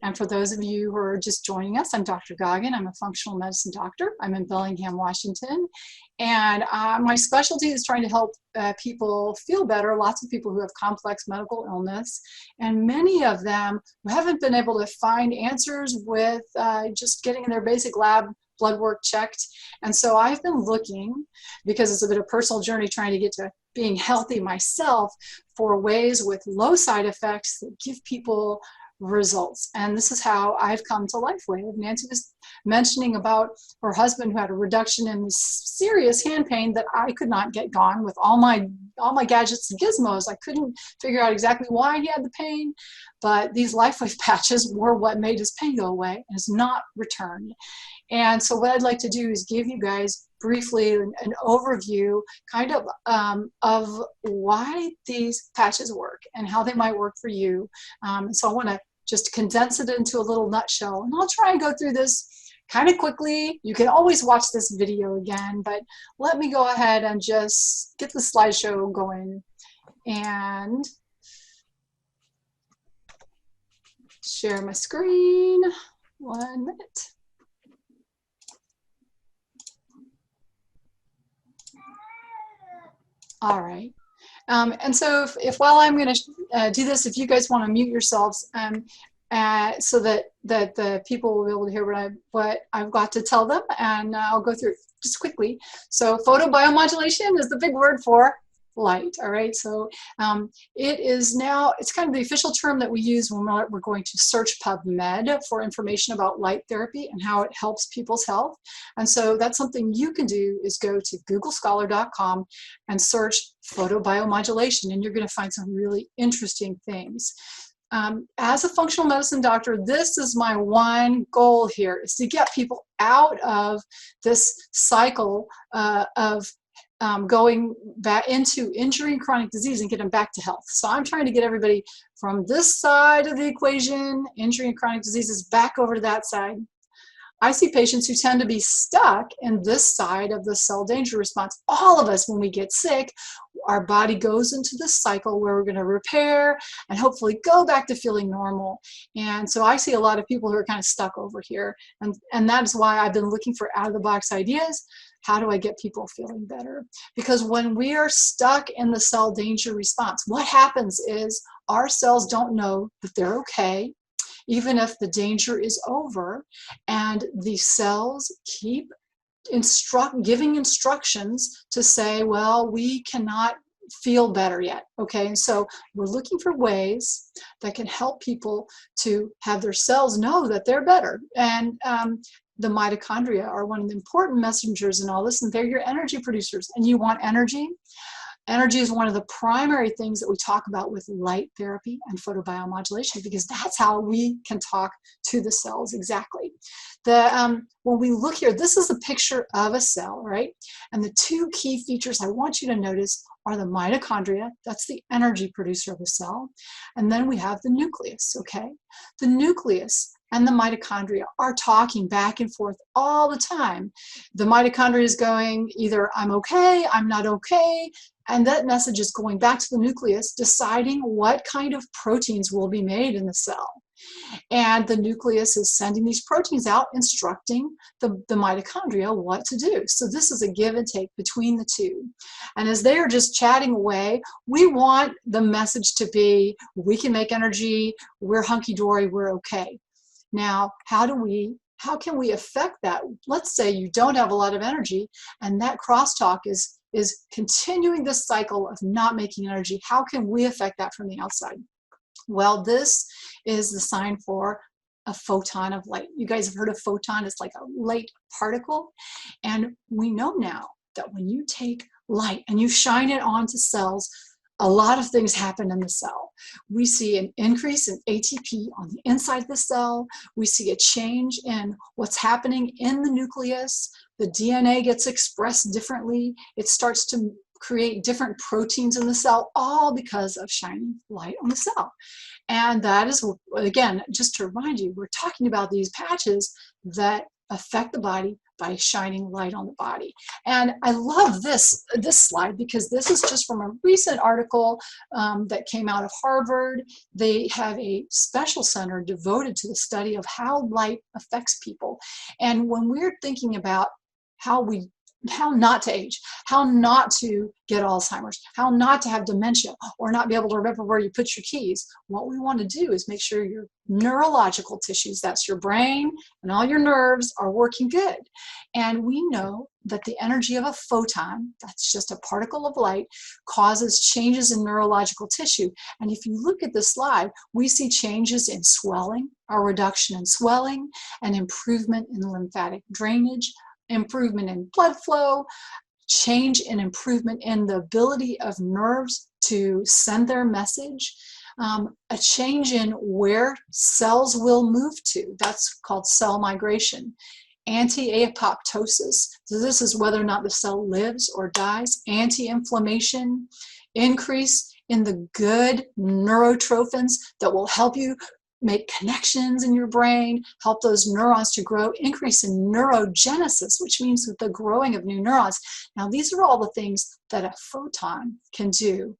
And for those of you who are just joining us, I'm Dr. Goggin. I'm a functional medicine doctor. I'm in Bellingham, Washington. And my specialty is trying to help people feel better, lots of people who have complex medical illness. And many of them who haven't been able to find answers with just getting their basic lab blood work checked. And so I've been looking, because it's a bit of a personal journey trying to get to being healthy myself, for ways with low side effects that give people results. And this is how I've come to LifeWave. Nancy was mentioning about her husband who had a reduction in serious hand pain that I could not get gone with all my gadgets and gizmos. I couldn't figure out exactly why he had the pain, but these LifeWave patches were what made his pain go away and has not returned. And so what I'd like to do is give you guys briefly an overview kind of why these patches work and how they might work for you. So I want to just condense it into a little nutshell, and I'll try and go through this kind of quickly. You can always watch this video again, but let me go ahead and just get the slideshow going and share my screen. 1 minute. All right. And so if while I'm going to do this, if you guys want to mute yourselves so that the people will be able to hear what I've got to tell them, and I'll go through it just quickly. So photobiomodulation is the big word for light. All right. So it is now, it's kind of the official term that we use when we're going to search PubMed for information about light therapy and how it helps people's health. And so that's something you can do, is go to googlescholar.com and search photobiomodulation, and you're going to find some really interesting things. As a functional medicine doctor, this is my one goal here, is to get people out of this cycle of going back into injury and chronic disease and get them back to health. So I'm trying to get everybody from this side of the equation, injury and chronic diseases, back over to that side. I see patients who tend to be stuck in this side of the cell danger response. All of us, when we get sick, our body goes into this cycle where we're going to repair and hopefully go back to feeling normal. And so I see a lot of people who are kind of stuck over here. And that is why I've been looking for out-of-the-box ideas. How do I get people feeling better? Because when we are stuck in the cell danger response, what happens is our cells don't know that they're okay, even if the danger is over, and the cells keep giving instructions to say, well, we cannot feel better yet. Okay, and so we're looking for ways that can help people to have their cells know that they're better. And the mitochondria are one of the important messengers in all this, and they're your energy producers. And you want energy. Energy is one of the primary things that we talk about with light therapy and photobiomodulation, because that's how we can talk to the cells exactly. When we look here, this is a picture of a cell, right? And the two key features I want you to notice are the mitochondria, that's the energy producer of the cell, and then we have the nucleus, okay? The nucleus and the mitochondria are talking back and forth all the time. The mitochondria is going either I'm okay, I'm not okay, and that message is going back to the nucleus, deciding what kind of proteins will be made in the cell. And the nucleus is sending these proteins out, instructing the mitochondria what to do. So this is a give and take between the two. And as they are just chatting away, we want the message to be, we can make energy, we're hunky-dory, we're okay. Now, how can we affect that? Let's say you don't have a lot of energy, and that crosstalk is continuing this cycle of not making energy. How can we affect that from the outside? Well, this is the sign for a photon of light. You guys have heard of photon. It's like a light particle. And we know now that when you take light and you shine it onto cells, a lot of things happen in the cell. We see an increase in ATP on the inside of the cell. We see a change in what's happening in the nucleus. The DNA gets expressed differently. It starts to create different proteins in the cell, all because of shining light on the cell. And that is, again, just to remind you, we're talking about these patches that affect the body by shining light on the body. And I love this slide because this is just from a recent article that came out of Harvard. They have a special center devoted to the study of how light affects people. And when we're thinking about how not to age, how not to get Alzheimer's, how not to have dementia or not be able to remember where you put your keys, what we want to do is make sure your neurological tissues, that's your brain and all your nerves, are working good. And we know that the energy of a photon, that's just a particle of light, causes changes in neurological tissue. And if you look at the slide, we see changes in swelling, a reduction in swelling, an improvement in lymphatic drainage, improvement in blood flow, change and improvement in the ability of nerves to send their message, a change in where cells will move to. That's called cell migration. Anti-apoptosis, so this is whether or not the cell lives or dies. Anti-inflammation, increase in the good neurotrophins that will help you make connections in your brain, help those neurons to grow, increase in neurogenesis, which means the growing of new neurons. Now, these are all the things that a photon can do.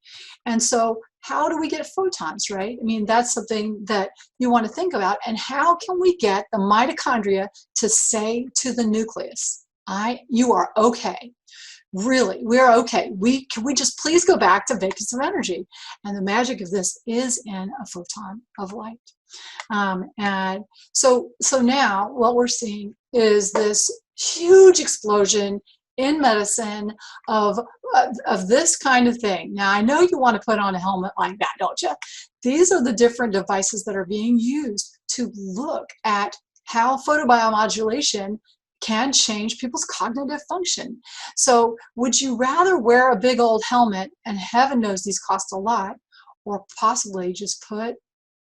And so how do we get photons, right? I mean, that's something that you want to think about. And how can we get the mitochondria to say to the nucleus, you are okay. Really, we're okay. Can we just please go back to vacance of energy? And the magic of this is in a photon of light. And so now what we're seeing is this huge explosion in medicine of this kind of thing. Now, I know you want to put on a helmet like that, don't you? These are the different devices that are being used to look at how photobiomodulation can change people's cognitive function. So would you rather wear a big old helmet, and heaven knows these cost a lot, or possibly just put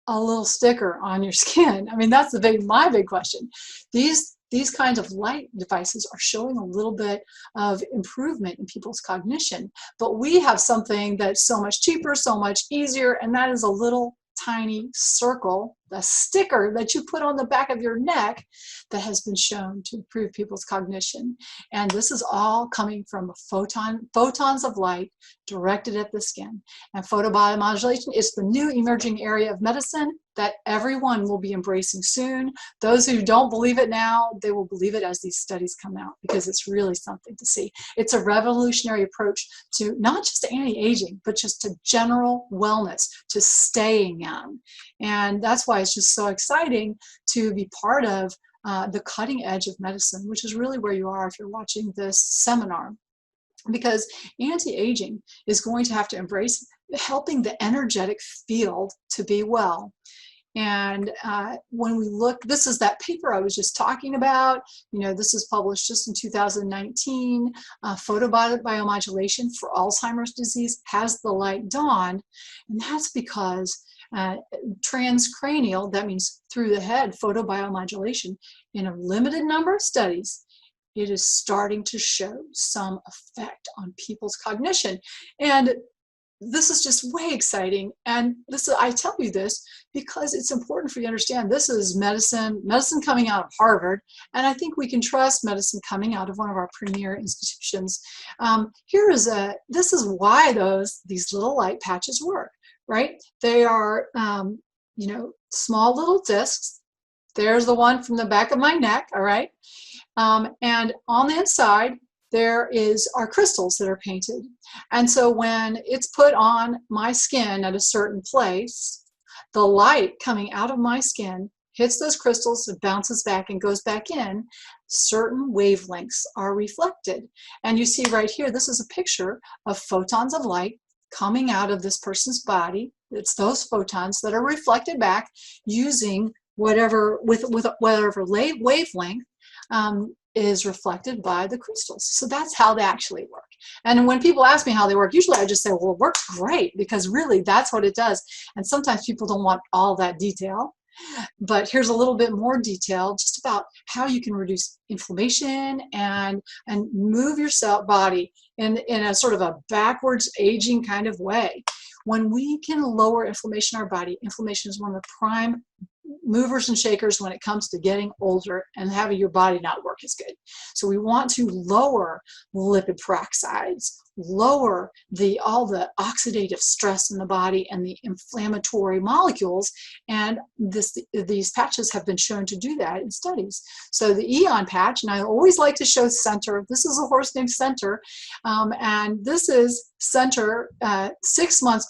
a little sticker on your skin? I mean, that's my big question. These kinds of light devices are showing a little bit of improvement in people's cognition, but we have something that's so much cheaper, so much easier, and that is a little tiny circle, the sticker that you put on the back of your neck, that has been shown to improve people's cognition. And this is all coming from photons of light directed at the skin. And photobiomodulation is the new emerging area of medicine that everyone will be embracing soon. Those who don't believe it now, they will believe it as these studies come out, because it's really something to see. It's a revolutionary approach to not just anti-aging, but just to general wellness, to staying young. And that's why it's just so exciting to be part of the cutting edge of medicine, which is really where you are if you're watching this seminar. Because anti-aging is going to have to embrace helping the energetic field to be well. And when we look, this is that paper I was just talking about. You know, this is published just in 2019. Photobiomodulation for Alzheimer's disease has the light dawned, and that's because transcranial, that means through the head, photobiomodulation, in a limited number of studies, it is starting to show some effect on people's cognition. And this is just way exciting. And I tell you this because it's important for you to understand this is medicine coming out of Harvard. And I think we can trust medicine coming out of one of our premier institutions. This is why these little light patches work, right? They are, small little discs. There's the one from the back of my neck, all right? And on the inside, there are crystals that are painted. And so when it's put on my skin at a certain place, the light coming out of my skin hits those crystals, it bounces back and goes back in. Certain wavelengths are reflected. And you see right here, this is a picture of photons of light coming out of this person's body. It's those photons that are reflected back using whatever wavelength is reflected by the crystals. So that's how they actually work. And when people ask me how they work, usually I just say, well, it works great, because really that's what it does. And sometimes people don't want all that detail. But here's a little bit more detail just about how you can reduce inflammation and move your body in a sort of a backwards aging kind of way. When we can lower inflammation in our body, inflammation is one of the prime movers and shakers when it comes to getting older and having your body not work as good. So we want to lower lipid peroxides, lower all the oxidative stress in the body and the inflammatory molecules, and these patches have been shown to do that in studies. So the Aeon patch, and I always like to show Center. This is a horse named Center, and this is Center 6 months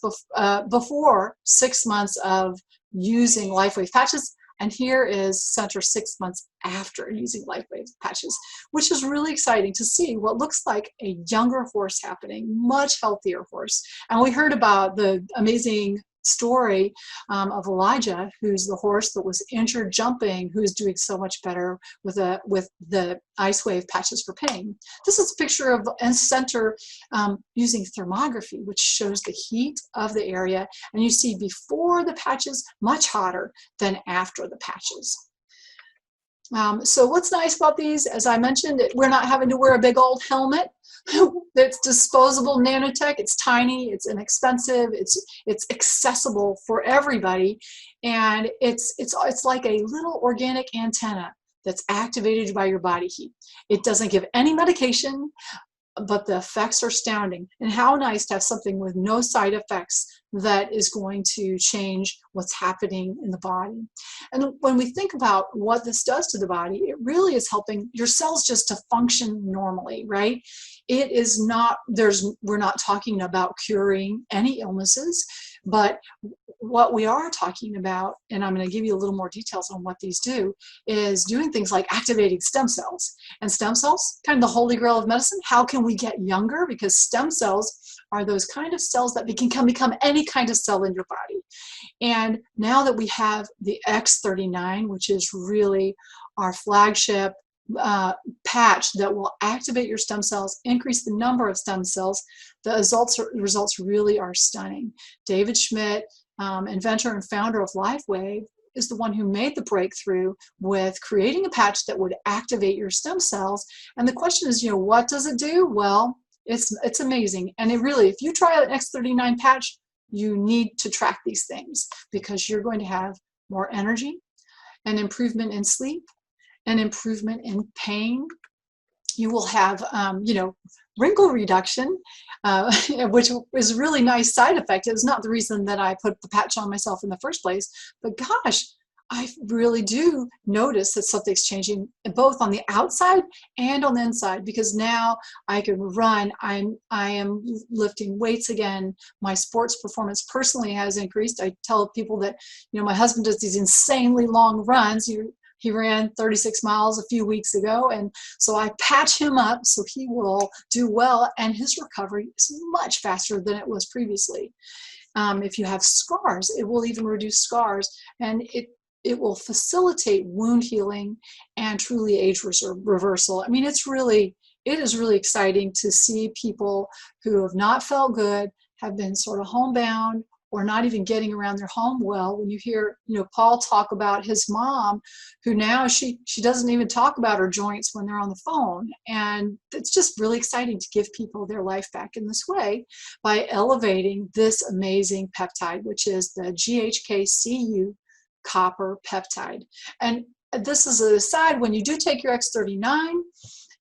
before 6 months of using LifeWave patches, and here is Center 6 months after using LifeWave patches, which is really exciting to see what looks like a younger horse happening, much healthier horse. And we heard about the amazing story of Elijah, who's the horse that was injured jumping, who's doing so much better with the IceWave patches for pain. This is a picture of Center using thermography, which shows the heat of the area, and you see before the patches much hotter than after the patches. So what's nice about these, as I mentioned, we're not having to wear a big old helmet. It's disposable nanotech. It's tiny, it's inexpensive, it's accessible for everybody, and it's like a little organic antenna that's activated by your body heat. It doesn't give any medication, but the effects are astounding. And how nice to have something with no side effects that is going to change what's happening in the body. And when we think about what this does to the body, it really is helping your cells just to function normally, right? It is not, we're not talking about curing any illnesses, but what we are talking about, and I'm going to give you a little more details on what these do, is doing things like activating stem cells. And stem cells, kind of the holy grail of medicine. How can we get younger? Because stem cells are those kind of cells that can become any kind of cell in your body. And now that we have the X39, which is really our flagship patch that will activate your stem cells, increase the number of stem cells, the results really are stunning. David Schmidt, inventor and founder of LifeWave, is the one who made the breakthrough with creating a patch that would activate your stem cells. And the question is, what does it do? Well, it's amazing. And it really, if you try an X39 patch, you need to track these things, because you're going to have more energy, an improvement in sleep, an improvement in pain. You will have, wrinkle reduction, which is a really nice side effect. It was not the reason that I put the patch on myself in the first place, but gosh, I really do notice that something's changing both on the outside and on the inside, because now I can run. I am lifting weights again. My sports performance personally has increased. I tell people that, my husband does these insanely long runs. He ran 36 miles a few weeks ago, and so I patch him up so he will do well, and his recovery is much faster than it was previously. If you have scars, it will even reduce scars, and it will facilitate wound healing and truly age reversal. I mean, it is really exciting to see people who have not felt good, have been sort of homebound, or not even getting around their home well. When you hear, Paul talk about his mom, who now she doesn't even talk about her joints when they're on the phone. And it's just really exciting to give people their life back in this way by elevating this amazing peptide, which is the GHK-Cu copper peptide. And this is an aside, when you do take your X39,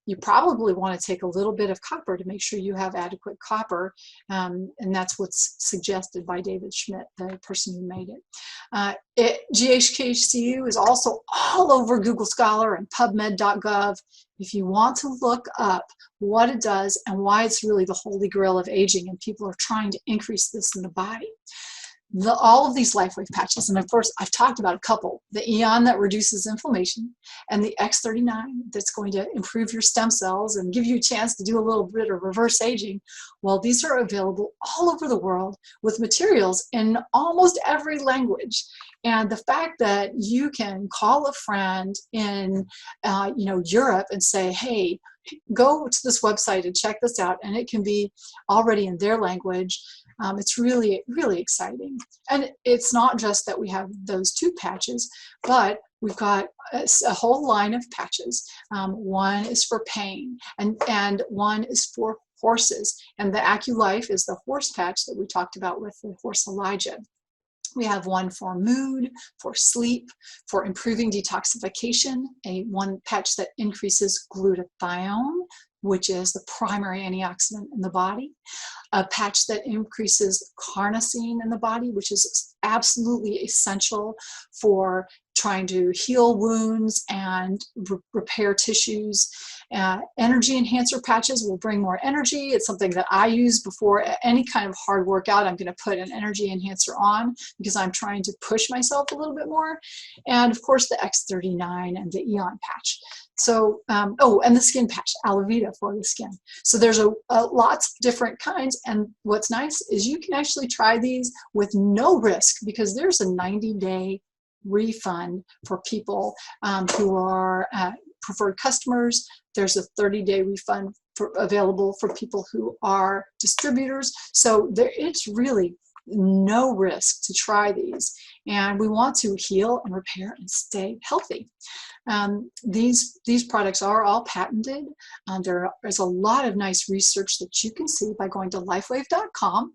you probably want to take a little bit of copper to make sure you have adequate copper, and that's what's suggested by David Schmidt, the person who made it. GHK-Cu is also all over Google Scholar and PubMed.gov if you want to look up what it does and why it's really the holy grail of aging, and people are trying to increase this in the body. All of these LifeWave patches, and of course I've talked about a couple, the Aeon that reduces inflammation, and the X39 that's going to improve your stem cells and give you a chance to do a little bit of reverse aging. Well, these are available all over the world with materials in almost every language. And the fact that you can call a friend in Europe and say, hey, go to this website and check this out, and it can be already in their language. It's really, really exciting. And it's not just that we have those two patches, but we've got a whole line of patches. One is for pain, and one is for horses. And the AccuLife is the horse patch that we talked about with the horse Elijah. We have one for mood, for sleep, for improving detoxification, one patch that increases glutathione, which is the primary antioxidant in the body, a patch that increases carnosine in the body, which is absolutely essential for trying to heal wounds and repair tissues. Energy enhancer patches will bring more energy. It's something that I use before any kind of hard workout. I'm going to put an energy enhancer on because I'm trying to push myself a little bit more. And of course, the X39 and the Aeon patch. So, oh, and the skin patch, aloe vera for the skin. So there's lots of different kinds, and what's nice is you can actually try these with no risk because there's a 90-day refund for people who are preferred customers. There's a 30-day refund available for people who are distributors. So it's really no risk to try these, and we want to heal and repair and stay healthy. These products are all patented. There is a lot of nice research that you can see by going to lifewave.com,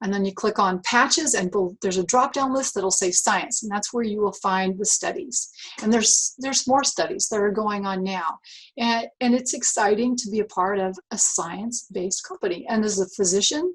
and then you click on patches, and there's a drop-down list that'll say science, and that's where you will find the studies. And there's more studies that are going on now, and it's exciting to be a part of a science-based company. And as a physician,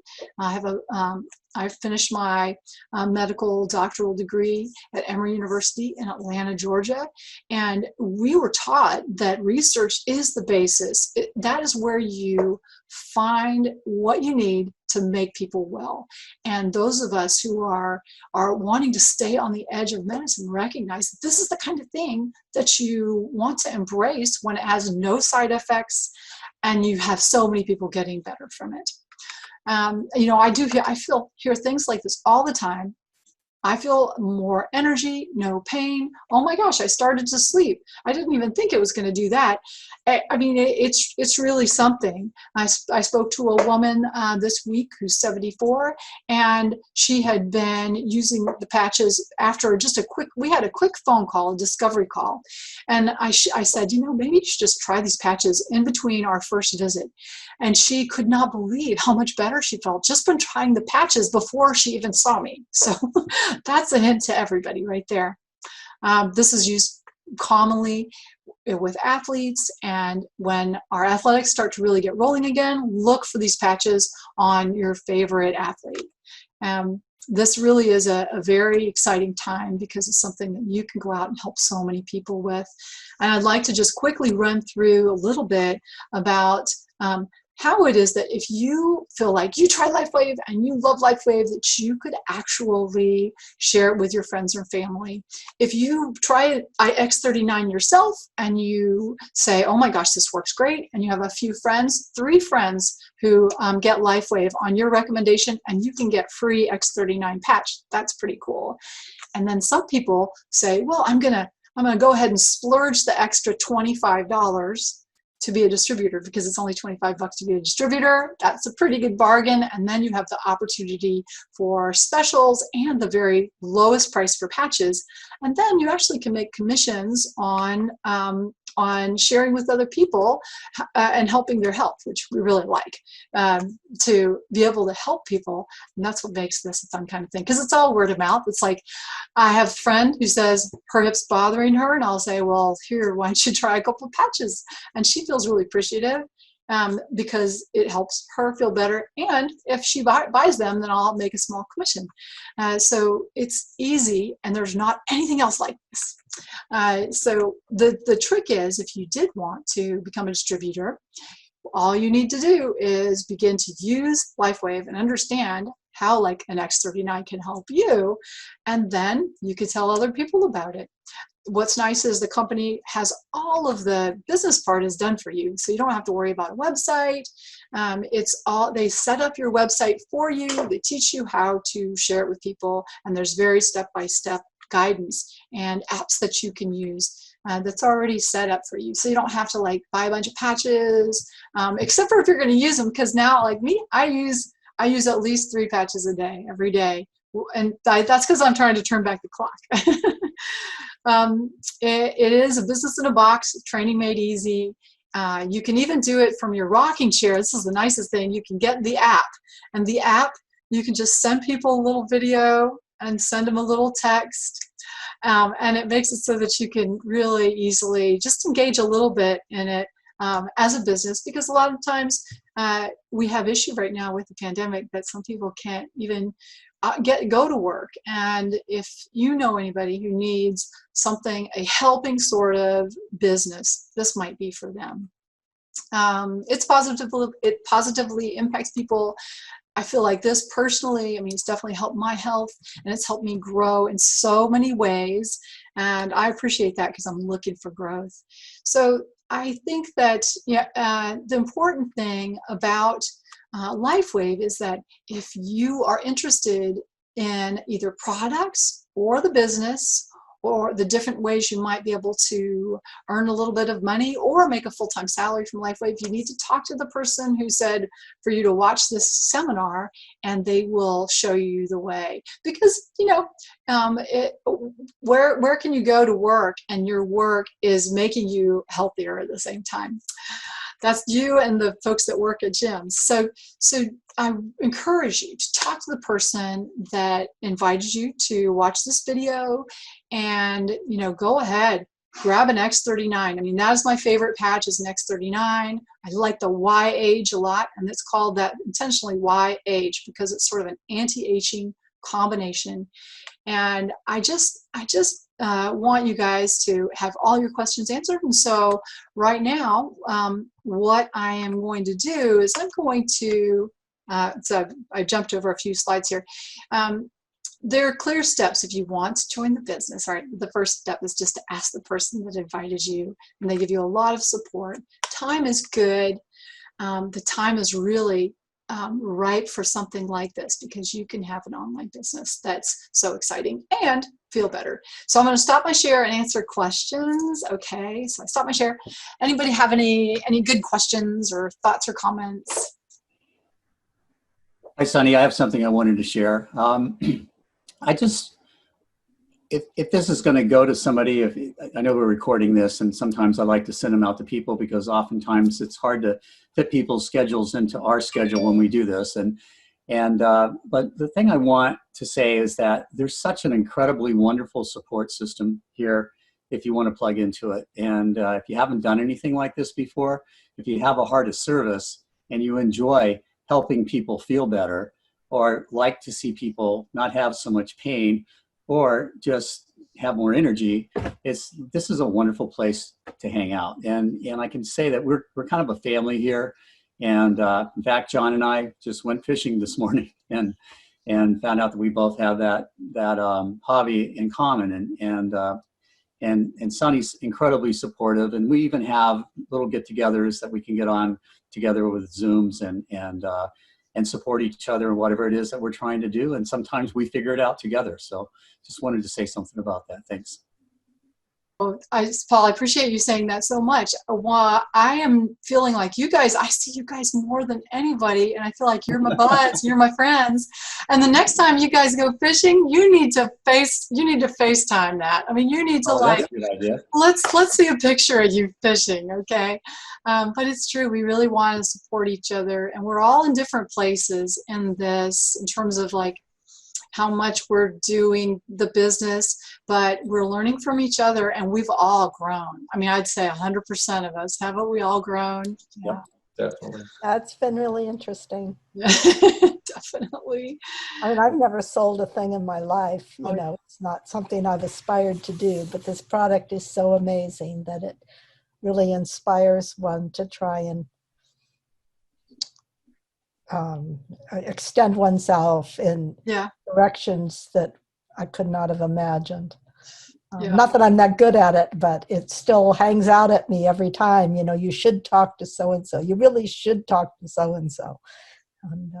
I finished my medical doctoral degree at Emory University in Atlanta, Georgia, and we were taught that research is the basis. That is where you find what you need to make people well. And those of us who are wanting to stay on the edge of medicine recognize that this is the kind of thing that you want to embrace when it has no side effects and you have so many people getting better from it. You know, I hear things like this all the time. I feel more energy, no pain. Oh my gosh, I started to sleep. I didn't even think it was going to do that. I mean, it's really something. I spoke to a woman this week who's 74, and she had been using the patches after just we had a quick phone call, a discovery call. And I said, you know, maybe you should just try these patches in between our first visit. And she could not believe how much better she felt just from trying the patches before she even saw me. So that's a hint to everybody right there. This is used commonly with athletes, and when our athletics start to really get rolling again, look for these patches on your favorite athlete. This really is a very exciting time because it's something that you can go out and help so many people with. And I'd like to just quickly run through a little bit about how it is that if you feel like you try LifeWave and you love LifeWave, that you could actually share it with your friends or family. If you try X39 yourself and you say, oh my gosh, this works great, and you have a few friends, 3 friends who get LifeWave on your recommendation, and you can get free X39 patch. That's pretty cool. And then some people say, well, I'm gonna go ahead and splurge the extra $25 to be a distributor because it's only $25 to be a distributor. That's a pretty good bargain. And then you have the opportunity for specials and the very lowest price for patches. And then you actually can make commissions on sharing with other people and helping their health, which we really like, to be able to help people. And that's what makes this a fun kind of thing, because it's all word of mouth. It's like I have a friend who says her hip's bothering her, and I'll say, well, here, why don't you try a couple of patches? And she feels really appreciative because it helps her feel better. And if she buys them, then I'll make a small commission. So it's easy, and there's not anything else like this. So the trick is, if you did want to become a distributor, all you need to do is begin to use LifeWave and understand how like an X39 can help you, and then you can tell other people about it. What's nice is the company has all of the business part is done for you, so you don't have to worry about a website. They set up your website for you. They teach you how to share it with people, and there's very step-by-step guidance and apps that you can use that's already set up for you, so you don't have to like buy a bunch of patches, except for if you're going to use them, because now, like me, I use at least 3 patches a day every day, and that's because I'm trying to turn back the clock. It is a business in a box, training made easy. You can even do it from your rocking chair. This is the nicest thing. You can get the app, and the app, you can just send people a little video and send them a little text. And it makes it so that you can really easily just engage a little bit in it as a business, because a lot of times we have issue right now with the pandemic that some people can't even go to work. And if you know anybody who needs something, a helping sort of business, this might be for them. It positively impacts people. I feel like this personally, I mean, it's definitely helped my health, and it's helped me grow in so many ways. And I appreciate that because I'm looking for growth. So I think that the important thing about LifeWave is that if you are interested in either products or the business, or the different ways you might be able to earn a little bit of money or make a full-time salary from LifeWave, you need to talk to the person who said for you to watch this seminar, and they will show you the way. Because, where can you go to work and your work is making you healthier at the same time? That's you and the folks that work at gyms. So I encourage you to talk to the person that invited you to watch this video, and go ahead, grab an X39. I mean, that is my favorite patch, is an X39. I like the Y-Age a lot, and it's called that intentionally Y-Age because it's sort of an anti-aging combination. And I just want you guys to have all your questions answered. And so right now, what I am going to do is I'm going to, so I jumped over a few slides here. There are clear steps if you want to join the business. All right, the first step is just to ask the person that invited you, and they give you a lot of support. Time is good. The time is really ripe for something like this, because you can have an online business that's so exciting and feel better. So I'm going to stop my share and answer questions. Okay, so I stop my share. Anybody have any good questions or thoughts or comments? Hi, Sunny. I have something I wanted to share. If this is going to go to somebody, I know we're recording this, and sometimes I like to send them out to people because oftentimes it's hard to fit people's schedules into our schedule when we do this. But the thing I want to say is that there's such an incredibly wonderful support system here if you want to plug into it. And if you haven't done anything like this before, if you have a heart of service and you enjoy helping people feel better, or like to see people not have so much pain, or just have more energy, this is a wonderful place to hang out. And I can say that we're kind of a family here. And in fact, John and I just went fishing this morning and found out that we both have that hobby in common. And Sunny's incredibly supportive, and we even have little get-togethers that we can get on together with Zooms and support each other in whatever it is that we're trying to do. And sometimes we figure it out together. So just wanted to say something about that. Thanks. Paul, I appreciate you saying that so much. I am feeling like you guys, I see you guys more than anybody, and I feel like you're my buds, you're my friends. And the next time you guys go fishing, you need to FaceTime that. I mean, you need to that's a good idea. Let's see a picture of you fishing, okay? But it's true, we really want to support each other, and we're all in different places in this, in terms of like how much we're doing the business, but we're learning from each other, and we've all grown. I mean, I'd say 100% of us, haven't we all grown? Yep, definitely. That's been really interesting. Definitely. I mean, I've never sold a thing in my life. You know, it's not something I've aspired to do, but this product is so amazing that it really inspires one to try and extend oneself in directions that I could not have imagined. Not that I'm that good at it, but it still hangs out at me every time. You know, you should talk to so-and-so. You really should talk to so-and-so. And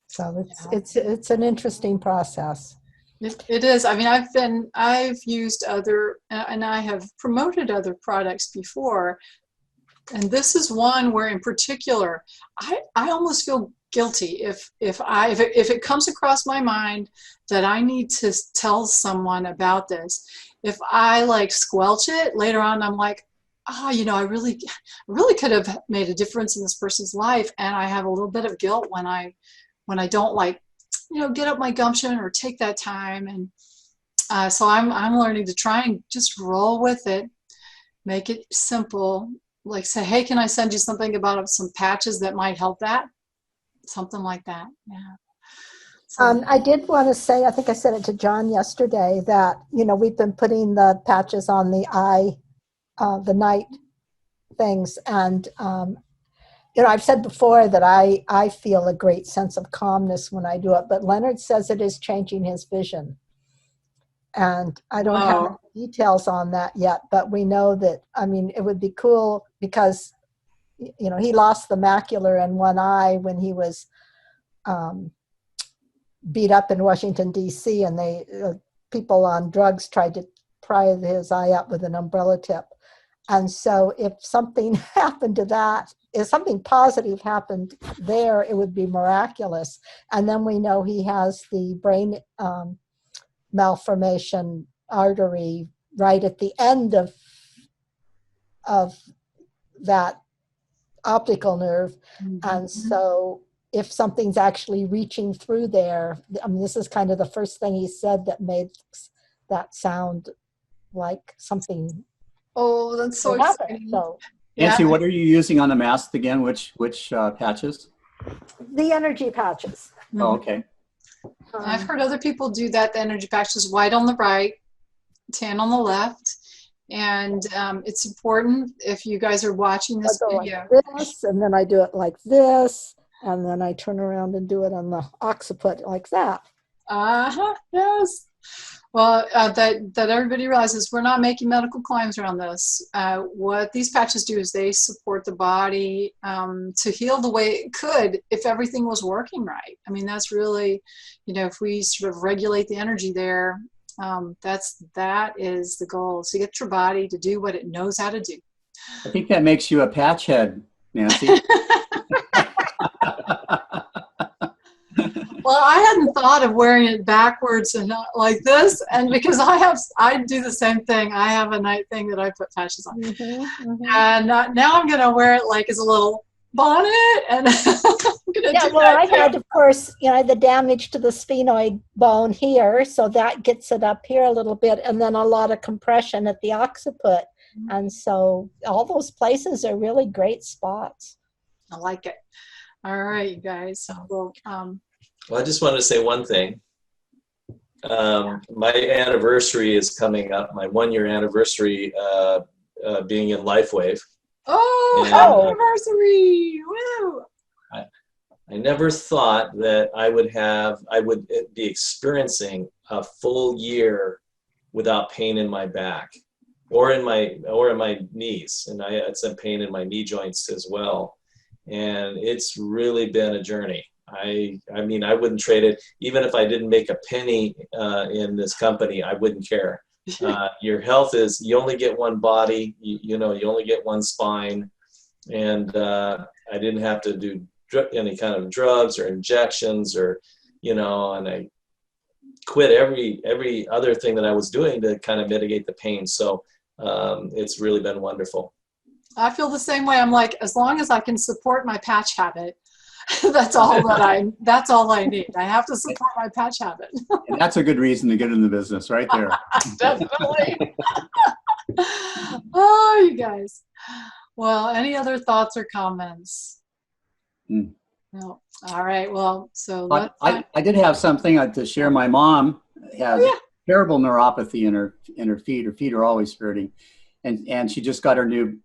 so it's an interesting process. It is. I mean, I've used other, and I have promoted other products before. And this is one where, in particular, I almost feel guilty if it comes across my mind that I need to tell someone about this. If I like squelch it later on, I'm like, oh, you know, I really could have made a difference in this person's life, and I have a little bit of guilt when I don't like get up my gumption or take that time. And so I'm learning to try and just roll with it, make it simple. Like say, hey, can I send you something about some patches that might help that? Something like that. Yeah. So, I did want to say, I think I said it to John yesterday, that, we've been putting the patches on the eye, the night things. And, I've said before that I feel a great sense of calmness when I do it, but Leonard says it is changing his vision. And I don't have any details on that yet, but we know that, it would be cool because, he lost the macular in one eye when he was beat up in Washington, D.C., and people on drugs tried to pry his eye up with an umbrella tip. And so if something happened to that, if something positive happened there, it would be miraculous. And then we know he has the brain malformation artery right at the end of that optical nerve. Mm-hmm. And so if something's actually reaching through there, this is kind of the first thing he said that made that sound like something. Oh, that's so exciting. So, Nancy, what are you using on the mask again? Which patches? The energy patches. Oh, okay. I've heard other people do that. The energy patches, white on the right, tan on the left. And it's important if you guys are watching this video. Like this, and then I do it like this, and then I turn around and do it on the occiput like that. Yes. Well, that everybody realizes we're not making medical claims around this. What these patches do is they support the body to heal the way it could if everything was working right. That's really, if we sort of regulate the energy there, that is the goal, is to get your body to do what it knows how to do. I think that makes you a patch head, Nancy. Well, I hadn't thought of wearing it backwards and not like this, and because I do the same thing. I have a night thing that I put patches on, and now I'm going to wear it like as a little bonnet, and I'm going to do that. I had, of course, the damage to the sphenoid bone here, so that gets it up here a little bit, and then a lot of compression at the occiput, and so all those places are really great spots. I like it. All right, you guys. Well, I just wanted to say one thing. My anniversary is coming up, my 1-year anniversary being in LifeWave. Happy anniversary! Woo! I never thought that I would be experiencing a full year without pain in my back or in my knees. And I had some pain in my knee joints as well. And it's really been a journey. I wouldn't trade it. Even if I didn't make a penny in this company, I wouldn't care. Your health is, you only get one body, you only get one spine. And I didn't have to do any kind of drugs or injections or, and I quit every other thing that I was doing to kind of mitigate the pain. So it's really been wonderful. I feel the same way. I'm like, as long as I can support my patch habit, that's all I need. I have to support my patch habit. And that's a good reason to get in the business right there. Definitely. Oh, you guys. Well, any other thoughts or comments? No. All right. Well, so I did have something to share. My mom has terrible neuropathy in her feet. Her feet are always hurting. And she just got her new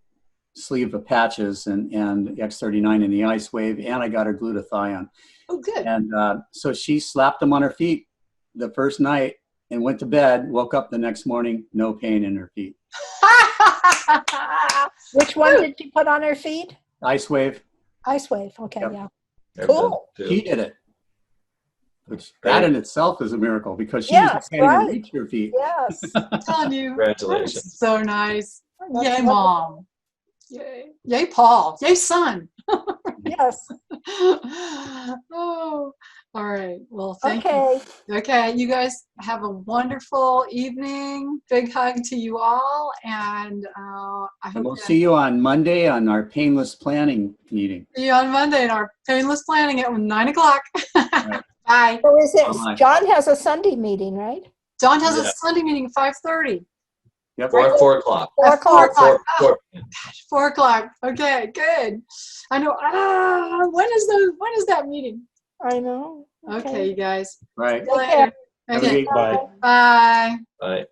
sleeve of patches and X39 in the IceWave, and I got her glutathione. Oh, good. And so she slapped them on her feet the first night and went to bed, woke up the next morning, no pain in her feet. Which one did you put on her feet? IceWave. IceWave, okay, Yep. Yeah. Cool. She did it. Which that in itself is a miracle because she Yes, can't right. even reach her feet. Yes. I'm telling you. Congratulations. That's so nice. That's Yay, Mom. Yay. Yay, Paul. Yay, son. Yes. Oh, all right. Well, thank Okay. you. Okay, you guys have a wonderful evening. Big hug to you all, and I hope And we'll see you on Monday on our painless planning meeting. see you on Monday in our painless planning at 9 o'clock. Right. Bye. Bye. So is it, Bye-bye. John has a Sunday meeting, right? John has a Yeah. Sunday meeting at 5:30. Yep. 4 o'clock. 4 At 4 o'clock. o'clock. Oh, 4. 4 o'clock. Okay, good. I know. When is that meeting? I know. Okay, you guys. Right. See you Take care. later. Have a Okay. good- Bye. Bye. Bye.